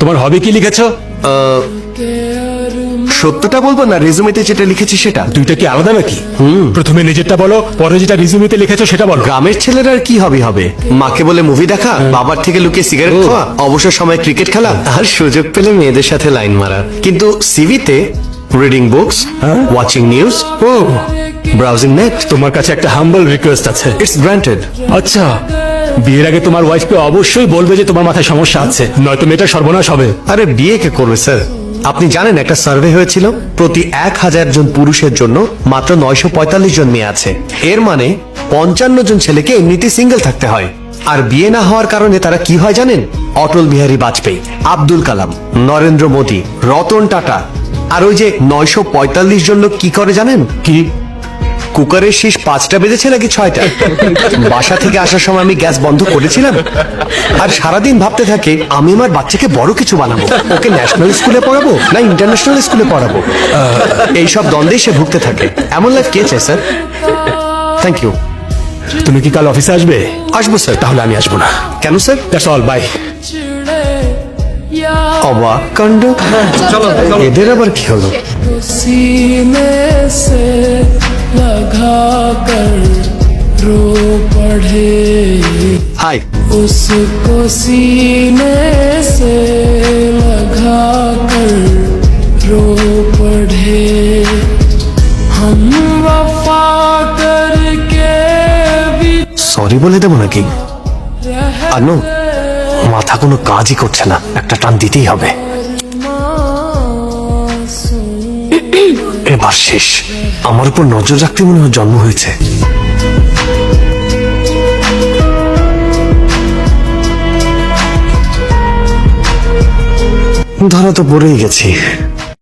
তোমার হবি কি লিখেছো? সত্যটা বলবো না রেজুমেতে যেটা লিখেছি সেটা? দুইটা কি আলাদা নাকি? প্রথমে নিজেরটা বলো, পরে যেটা রিজুমিতে লিখেছো সেটা বলো। গ্রামের ছেলেরা আর কি হবি হবে? মাকে বলে মুভি দেখা, বাবার থেকে লুকিয়ে সিগারেট খাওয়া, অবসর সময় ক্রিকেট খেলা, আর সুযোগ পেলে মেয়েদের সাথে লাইন মারা। কিন্তু সিভিতে রিডিং বুকস, ওয়াচিং নিউজ, ও, ব্রাউজিং নেট। তোমার কাছে একটা হাম্বল রিকোয়েস্ট আছে। It's granted. আচ্ছা, বিয়ের আগে তোমার ওয়াইফকে অবশ্যই বলবে যে তোমার মাথায় সমস্যা আছে, নয়তো মেয়েটা সর্বনাশ হবে। আরে বিয়ে কে করবে স্যার? আপনি জানেন একটা সার্ভে হয়েছিল, প্রতি 1000 জন পুরুষের জন্য মাত্র 945 জন মেয়ে আছে। এর মানে 55 জন ছেলেকে এমনিতে সিঙ্গেল থাকতে হয়। আর বিয়ে না হওয়ার কারণে তারা কি হয় জানেন? অটল বিহারী বাজপেয়ী, আব্দুল কালাম, নরেন্দ্র মোদী, রতন টাটা। আর ওই যে 945 জন লোক কি করে জানেন? কি? কুকারের শীষ 5টা বেজেছে নাকি 6টা? বাসা থেকে আসার সময় আমি গ্যাস বন্ধ করেছিলাম। আর সারাদিন ভাবতে থাকে আমি আমার বাচ্চাকে বড় কিছু বানাবো, ওকে ন্যাশনাল স্কুলে পড়াবো না ইন্টারন্যাশনাল স্কুলে পড়াবো। এইসব দ্বন্দ্বেই সে ভুগতে থাকে। এমন লাইফ কে চায় স্যার? Thank you. তুমি কি কাল অফিসে আসবে? আসবো স্যার। তাহলে আমি আসবো না। কেন স্যার? That's all, by. অবাক কাণ্ড। এদের আবার কি হলো? सीने से लगा कर रो पड़े, হাই। उसको सीने से लगा कर रो पड़े, हम वफा करके भी সরি বলে দেবো নাকি? আনো, মাথা কোনো কাজই করছে না, একটা টান দিতেই হবে। এবার শেষ। আমার উপর নজর রাখতে মনে হয় জন্ম হয়েছে। ধরা তো পড়েই গেছি।